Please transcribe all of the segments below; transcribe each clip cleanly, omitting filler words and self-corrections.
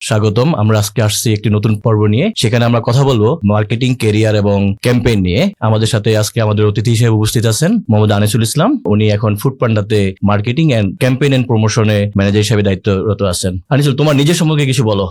স্বাগতম। আমরা আজকে আসছি একটি নতুন পর্ব নিয়ে, সেখানে আমরা কথা বলবো মার্কেটিং, ক্যারিয়ার এবং ক্যাম্পেইন নিয়ে। আমাদের সাথে আজকে আমাদের অতিথি হিসেবে উপস্থিত আছেন মোহাম্মদ আনিসুল ইসলাম। উনি এখন ফুডপান্ডাতে মার্কেটিং এন্ড ক্যাম্পেইন এন্ড প্রমোশনে ম্যানেজার হিসেবে দায়িত্বরত আছেন। আনিসুল, তোমার নিজের সম্পর্কে কিছু বলো।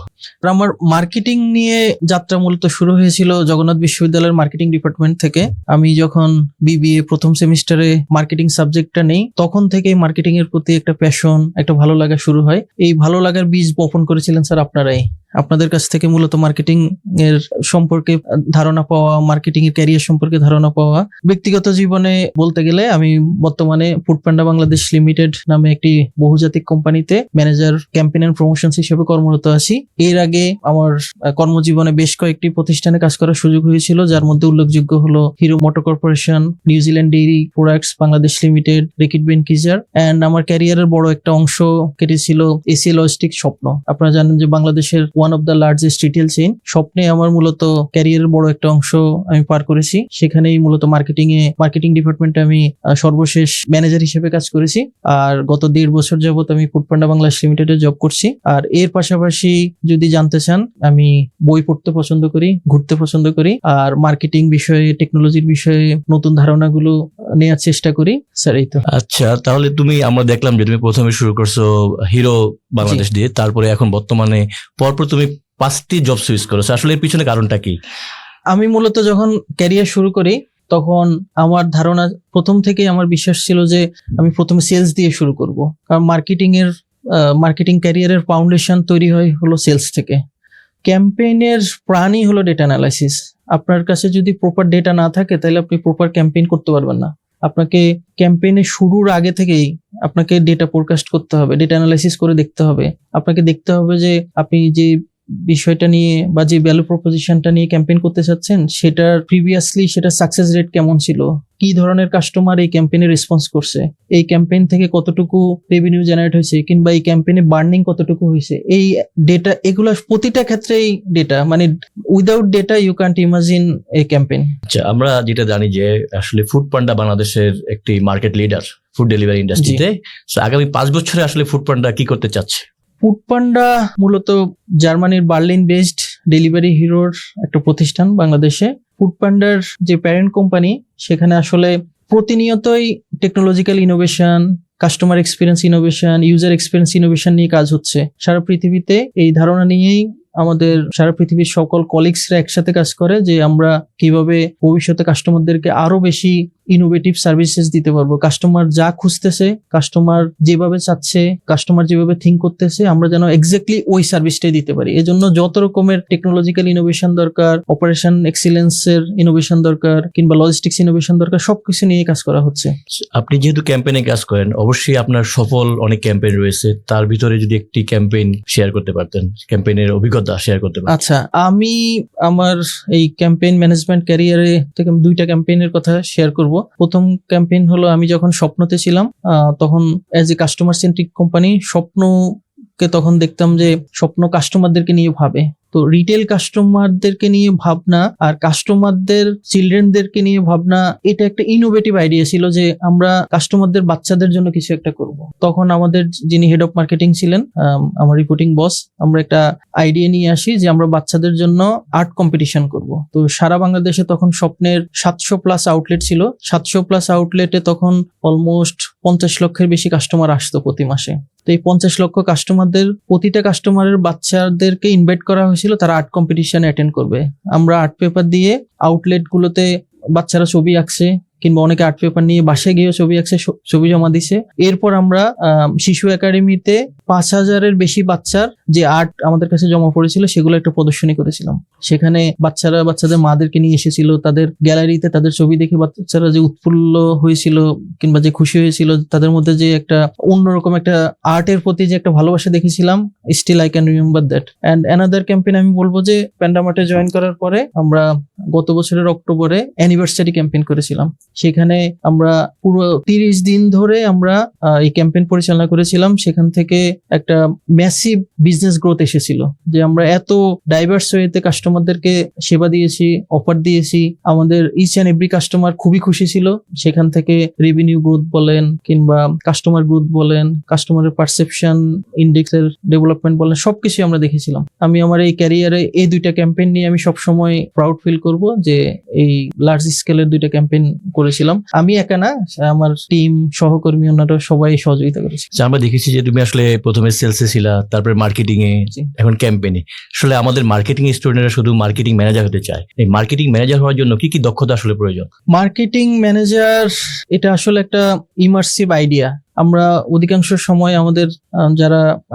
আমার মার্কেটিং নিয়ে যাত্রা মূলত শুরু হয়েছিল জগন্নাথ বিশ্ববিদ্যালয়ের মার্কেটিং ডিপার্টমেন্ট থেকে। আমি যখন বিবিএ প্রথম সেমিস্টারে মার্কেটিং সাবজেক্টটা নেই, তখন থেকেই মার্কেটিং এর প্রতি একটা প্যাশন, একটা ভালো লাগা শুরু হয়। এই ভালো লাগার বীজ বপন করেছিলেন স্যার আপনারাই। আপনাদের কাছ থেকে মূলত মার্কেটিং এর সম্পর্কে ধারণা পাওয়া, মার্কেটিং এর ক্যারিয়ার সম্পর্কে ধারণা পাওয়া। ব্যক্তিগত জীবনে বলতে গেলে আমি বর্তমানে ফুডপান্ডা বাংলাদেশ লিমিটেড নামে একটি বহুজাতিক কোম্পানিতে ম্যানেজার ক্যাম্পেইন এন্ড প্রমোশনস হিসেবে কর্মরত আছি। এর আগে আমার কর্মজীবনে বেশ কয়েকটি প্রতিষ্ঠানে কাজ করার সুযোগ হয়েছিল, যার মধ্যে উল্লেখযোগ্য হলো Hero Motor Corporation, New Zealand Dairy Products Bangladesh Limited, Reckitt Benckiser. And আমার ক্যারিয়ারের বড় একটা অংশ কেটেছিল এসি লজিস্টিক স্বপ্ন। আপনারা জানেন যে বাংলাদেশের one of the largest retail chain স্বপ্নে আমার মূলত ক্যারিয়ারের বড় একটা অংশ আমি পার করেছি। সেখানেই মূলত মার্কেটিং ডিপার্টমেন্টে আমি সর্বশেষ ম্যানেজার হিসেবে কাজ করেছি। আর গত 1.5 বছর যাবত আমি ফুডপান্ডা বাংলাদেশ লিমিটেডে জব করছি। আর এর পাশাপাশি যদি জানতে চান, আমি বই পড়তে পছন্দ করি, ঘুরতে পছন্দ করি, আর মার্কেটিং বিষয়ে, টেকনোলজির বিষয়ে নতুন ধারণাগুলো নেওয়ার চেষ্টা করি। স্যার এই তো। আচ্ছা, তাহলে আমরা দেখলাম যে তুমি প্রথমে শুরু করছো হিরো বাংলাদেশ দিয়ে, তারপরে এখন বর্তমানে পরপর তুমি 5টি জব সুইচ করেছো। আসলে এর পিছনে কারণটা কি? আমি মূলত যখন ক্যারিয়ার শুরু করি, তখন আমার ধারণা প্রথম থেকেই আমার বিশ্বাস ছিল যে আমি প্রথমে সেলস দিয়ে শুরু করব। কারণ মার্কেটিং ক্যারিয়ারের ফাউন্ডেশন তৈরি হয় হলো সেলস থেকে। ক্যাম্পেইনের প্রাণই হলো ডেটা অ্যানালাইসিস। আপনার কাছে যদি প্রপার ডেটা না থাকে, তাহলে আপনি প্রপার ক্যাম্পেইন করতে পারবেন না। আপনাকে ক্যাম্পেইনের শুরুর আগে থেকেই আপনাকে ডেটা ফোরকাস্ট করতে হবে, ডেটা অ্যানালাইসিস করে দেখতে হবে। আপনাকে দেখতে হবে যে আপনি যে বিষয়টা নিয়ে বা যে ভ্যালু প্রপোজিশনটা নিয়ে ক্যাম্পেইন করতে চাচ্ছেন, সেটার প্রিভিয়াসলি সেটার সাকসেস রেট কেমন ছিল, কি ধরনের কাস্টমার এই ক্যাম্পেইনে রেসপন্স করছে, এই ক্যাম্পেইন থেকে কতটুকু রেভিনিউ জেনারেট হয়েছে, কিংবা এই ক্যাম্পেইনে বার্নিং কতটুকু হয়েছে। এই ডেটা, এগুলো প্রতিটা ক্ষেত্রেই ডেটা, মানে without data you can't imagine a campaign. আচ্ছা, আমরা যেটা জানি যে আসলে ফুডপান্ডা বাংলাদেশের একটি মার্কেট লিডার ফুড ডেলিভারি ইন্ডাস্ট্রিতে। আগামী 5 বছরে আসলে ফুডপান্ডা কি করতে চাচ্ছে? ফুডপান্ডা মূলত জার্মানির বার্লিন বেসড ডেলিভারি হিরোর একটা প্রতিষ্ঠান বাংলাদেশে। ফুডপান্ডার যে প্যারেন্ট কোম্পানি, সেখানে আসলে প্রতিনিয়তই technological innovation, customer experience innovation, user experience innovation নিয়ে কাজ হচ্ছে সারা পৃথিবীতে। এই ধারণা নিয়েই আমাদের সারা পৃথিবীর সকল কলিগসরা একসাথে কাজ করে যে আমরা কিভাবে ভবিষ্যতে কাস্টমারদেরকে আরো বেশি ইনোভেটিভ সার্ভিসেস দিতে পারবো। কাস্টমার যা খুঁজতেছে, কাস্টমার যেভাবে চাচ্ছে, কাস্টমার যেভাবে থিঙ্ক করতেছে, আমরা যেন এক্স্যাক্টলি ওই সার্ভিসটাই দিতে পারি। এজন্য যত রকমের টেকনোলজিক্যাল ইনোভেশন দরকার, অপারেশন এক্সিলেন্সের ইনোভেশন দরকার, কিংবা লজিস্টিক্স ইনোভেশন দরকার, সবকিছু নিয়ে কাজ করা হচ্ছে। আপনি যেহেতু ক্যাম্পেইনে কাজ করেন, অবশ্যই আপনার সফল অনেক ক্যাম্পেইন রয়েছে। তার ভিতরে যদি একটি ক্যাম্পেইন শেয়ার করতে পারতেন, ক্যাম্পেইনের অভিজ্ঞতা শেয়ার করতে পারতেন। আচ্ছা, আমি আমার এই ক্যাম্পেইন ম্যানেজমেন্ট ক্যারিয়ারে থেকে 2টা ক্যাম্পেইনের কথা শেয়ার করব। প্রথম ক্যাম্পেইন হলো আমি যখন স্বপ্নতে ছিলাম, তখন as a customer centric company, স্বপ্নকে তখন দেখতাম যে স্বপ্ন কাস্টমারদেরকে নিয়ে ভাবে। তো রিটেল কাস্টমারদেরকে নিয়ে ভাবনা আর কাস্টমারদের চিলড্রেনদেরকে নিয়ে ভাবনা, এটা একটা ইনোভেটিভ আইডিয়া ছিল যে আমরা কাস্টমারদের বাচ্চাদের জন্য কিছু একটা করব। তখন আমাদের যিনি হেড অফ মার্কেটিং ছিলেন, আমার রিপোর্টিং বস, আমরা একটা আইডিয়া নিয়ে আসি যে আমরা বাচ্চাদের জন্য আর্ট কম্পিটিশন করব। তো সারা বাংলাদেশে তখন স্বপ্নের 700+ আউটলেট ছিল। 700+ আউটলেটে তখন অলমোস্ট 50 লক্ষের বেশি কাস্টমার আসতো প্রতি মাসে। তো এই 50 লক্ষ কাস্টমারদের প্রতিটা কাস্টমারের বাচ্চাদেরকে ইনভাইট করা হয়েছিল, তারা আর্ট কম্পিটিশনে অ্যাটেন্ড করবে। আমরা আর্ট পেপার দিয়ে আউটলেট গুলোতে বাচ্চারা ছবি আঁকছে, কিংবা অনেকে আর্ট পেপার নিয়ে বাসায় গিয়ে ছবি আঁকছে, ছবি জমা দিছে। এরপর আমরা শিশু একাডেমিতে 5000-এর বেশি বাচ্চার যে আর্ট আমাদের কাছে জমা পড়েছিল, সেগুলো একটা প্রদর্শনী করেছিলাম। সেখানে বাচ্চারা বাচ্চাদের মাদেরকে নিয়ে এসেছিল। তাদের গ্যালারিতে তাদের ছবি দেখে বাচ্চারা যে উৎফুল্ল হয়েছিল, কিংবা যে খুশি হয়েছিল, তাদের মধ্যে যে একটা অন্যরকম একটা আর্টের প্রতি যে একটা ভালোবাসা দেখেছিলাম, still I can remember that. And another campaign আমি বলবো যে প্যান্ডামার্টে জয়েন করার পরে আমরা গত বছরের অক্টোবরে অ্যানিভার্সারি ক্যাম্পেইন করেছিলাম। সেখানে আমরা পুরো 30 দিন ধরে আমরা এই ক্যাম্পেইন পরিচালনা করেছিলাম। সেখান থেকে একটা ম্যাসিভ বিজনেস গ্রোথ এসেছিল, যে আমরা এত ডাইভার্স ওয়েতে কাস্টমারদেরকে সেবা দিয়েছি, অফার দিয়েছি, আমাদের ইচ অ্যান্ড এভরি কাস্টমার খুবই খুশি ছিল। সেখান থেকে রেভিনিউ গ্রোথ বলেন কিংবা কাস্টমার গ্রোথ বলেন, কাস্টমারের পারসেপশন ইন্ডেক্সের ডেভেলপমেন্ট বলেন, সবকিছু আমরা দেখেছিলাম। আমি আমার এই ক্যারিয়ারে এই দুইটা ক্যাম্পেইন নিয়ে আমি সবসময় প্রাউড ফিল করব যে এই লার্জ স্কেলের দুইটা ক্যাম্পেইন করেছিলাম। আমি একা না, আমার টিম, সহকর্মী, অন্যরা সবাই সহযোগিতা করেছে। আচ্ছা, আমরা দেখেছি যে তুমি আসলে প্রথমে সেলসে ছিলা, তারপরে মার্কেটিং এ, জি। এখন ক্যাম্পেইনে। আসলে আমাদের মার্কেটিং স্টুডেন্টরা শুধু মার্কেটিং ম্যানেজার হতে চায়, এই মার্কেটিং ম্যানেজার হওয়ার জন্য কি কি দক্ষতা আসলে প্রয়োজন? মার্কেটিং ম্যানেজার এটা আসলে একটা ইমার্সিভ আইডিয়া। আমরা অধিকাংশ সময় আমাদের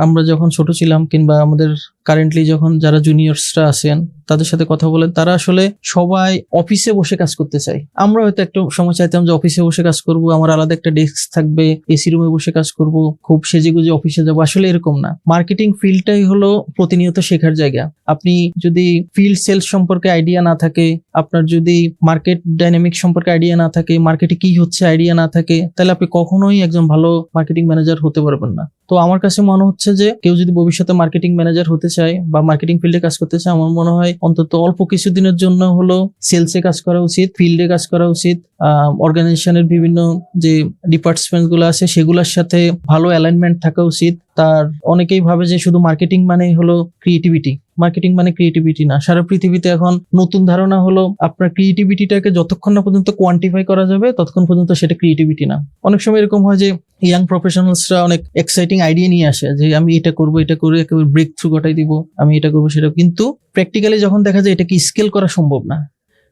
আমরা যখন ছোট ছিলাম কিংবা আমাদের কারেন্টলি যখন যারা জুনিয়র্সরা আছেন তাদের সাথে কথা বলেন, তারা আসলে সবাই অফিসে বসে কাজ করতে চায়। আমরা হয়তো একটা সময় চাইতাম যে অফিসে বসে কাজ করব, আমার আলাদা একটা ডেস্ক থাকবে, এসি রুমে বসে কাজ করব, খুব সেজেগুজে অফিসে যাবো। আসলে এরকম না। মার্কেটিং ফিল্ডটাই হলো প্রতিনিয়ত শেখার জায়গা। আপনি যদি ফিল্ড সেলস সম্পর্কে আইডিয়া না থাকে, আপনার যদি মার্কেট ডাইনামিক সম্পর্কে আইডিয়া না থাকে, মার্কেটে কি হচ্ছে আইডিয়া না থাকে, তাহলে আপনি কখনোই একজন ভালো মার্কেটিং ম্যানেজার হতে পারবেন না। তো আমার কাছে মনে হচ্ছে যে কেউ যদি ভবিষ্যতে মার্কেটিং ম্যানেজার হতে চায় বা মার্কেটিং ফিল্ডে কাজ করতে চায়, আমার মনে হয় অন্তত অল্প কিছুদিনের জন্য হলো সেলসে কাজ করা উচিত, ফিল্ডে কাজ করা উচিত। অর্গানাইজেশনের বিভিন্ন যে ডিপার্টমেন্ট গুলো আছে সেগুলোর সাথে ভালো অ্যালাইনমেন্ট থাকা উচিত। তার অনেকেই ভাবে যে শুধু মার্কেটিং মানেই হলো ক্রিয়েটিভিটি। মার্কেটিং মানে ক্রিয়েটিভিটি না। সারা পৃথিবীতে এখন নতুন ধারণা হলো আপনার ক্রিয়েটিভিটিটাকে যতক্ষণ না পর্যন্ত কোয়ান্টিফাই করা যাবে ততক্ষণ পর্যন্ত সেটা ক্রিয়েটিভিটি না। অনেক সময় এরকম হয় যে ইয়াং প্রফেশনালসরা অনেক এক্সাইটিং আইডিয়া নিয়ে আসে যে আমি এটা করবো, এটা করে একেবারে ব্রেক থ্রু ঘটাই দিব, আমি এটা করবো সেটা, কিন্তু প্র্যাকটিক্যালি যখন দেখা যায় এটাকে স্কেল করা সম্ভব না।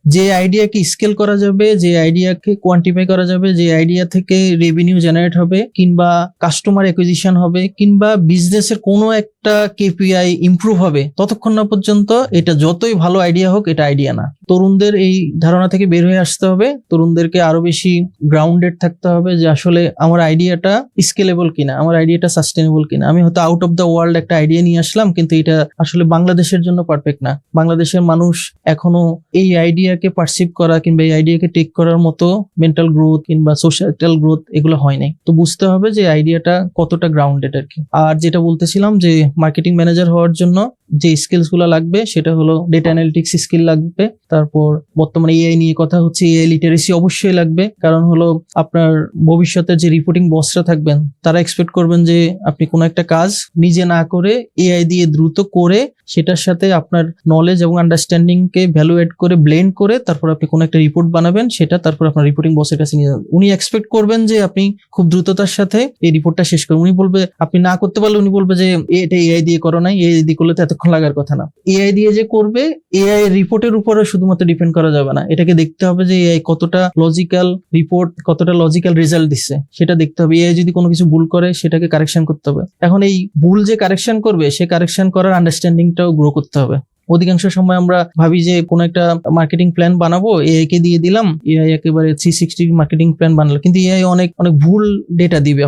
যে আইডিয়াকে স্কেল করা যাবে, যে আইডিয়াকে কোয়ান্টিফাই করা যাবে, যে আইডিয়া থেকে রেভিনিউ জেনারেট হবে কিংবা কাস্টমার অ্যাকুইজিশন হবে কিংবা বিজনেসের কোনো একটা কেপিআই ইমপ্রুভ হবে, ততক্ষণ না পর্যন্ত এটা যতই ভালো আইডিয়া হোক এটা আইডিয়া না। তরুণদের এই ধারণা থেকে বের হয়ে আসতে হবে। তরুণদেরকে আরো বেশি গ্রাউন্ডেড থাকতে হবে যে আসলে আমার আইডিয়াটা স্কেলেবল কিনা, আমার আইডিয়াটা সাস্টেনেবল কিনা। আমি হয়তো আউট অফ দ্য ওয়ার্ল্ড একটা আইডিয়া নিয়ে আসলাম, কিন্তু এটা আসলে বাংলাদেশের জন্য পারফেক্ট না। বাংলাদেশের মানুষ এখনো এই আইডিয়াকে পারসিভ করা কিংবা এই আইডিয়াকে টেক করার মতো মেন্টাল গ্রোথ কিংবা সোশ্যাল গ্রোথ এগুলো হয় নাই। তো বুঝতে হবে যে আইডিয়াটা কতটা গ্রাউন্ডেড আর কি। আর যেটা বলতেছিলাম যে মার্কেটিং ম্যানেজার হওয়ার জন্য যে স্কিলস গুলো লাগবে সেটা হলো ডেটা অ্যানালিটিক্স স্কিল লাগবে। তারপর বর্তমানে এআই নিয়ে কথা হচ্ছে, এআই লিটারেসি অবশ্যই লাগবে। কারণ হলো আপনার ভবিষ্যতের যে রিপোর্টিং বসরা থাকবেন তারা এক্সপেক্ট করবেন যে আপনি কোনো একটা কাজ নিজে না করে এআই দিয়ে দ্রুত করে সেটার সাথে আপনার নলেজ এবং আন্ডারস্ট্যান্ডিং কে ভ্যালু এড করে ব্লেন্ড করে তারপর আপনি কোনো একটা রিপোর্ট বানাবেন, সেটা তারপর আপনার রিপোর্টিং বসের কাছে নিয়ে যাবেন। উনি এক্সপেক্ট করবেন যে আপনি খুব দ্রুততার সাথে এই রিপোর্টটা শেষ করবেন। উনি বলবে, আপনি না করতে পারলে উনি বলবে যে এটা এআই দিয়ে করো নাই, এআই দিয়ে করলে তো এতক্ষণ লাগার কথা না। এআই দিয়ে যে করবে, এআই রিপোর্টের উপরে শুধুমাত্র ডিপেন্ড করা যাবে না। এটাকে দেখতে হবে যে এআই কতটা লজিক্যাল রিপোর্ট, কতটা লজিক্যাল রেজাল্ট দিচ্ছে সেটা দেখতে হবে। এআই যদি কোনো কিছু ভুল করে সেটাকে কারেকশন করতে হবে। এখন এই ভুল যে কারেকশন করবে সে কারেকশন করার আন্ডারস্ট্যান্ডিংটাও গ্রো করতে হবে। অধিকাংশ সময় আমরা ভাবি যে কোনো একটা মার্কেটিং প্ল্যান বানাবো, এআই কে দিয়ে দিলাম, এআই একেবারে 360 মার্কেটিং প্ল্যান বানালো, কিন্তু এআই অনেক ভুল ডেটা দিবে,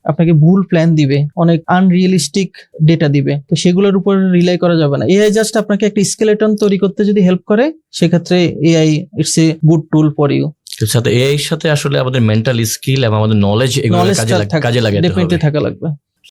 আপনাকে ভুল প্ল্যান দিবে, অনেক আনরিয়েলিস্টিক ডেটা দিবে। তো সেগুলোর উপর রিলাই করা যাবে না। এআই জাস্ট আপনাকে একটা স্কেলেটন তৈরি করতে যদি হেল্প করে, সেক্ষেত্রে AI it's a good tool for you. সাথে এআই এর সাথে আসলে আমাদের মেন্টাল স্কিল এবং আমাদের নলেজ এগুলো কাজে লাগে, ডেফিনেটলি থাকা লাগবে।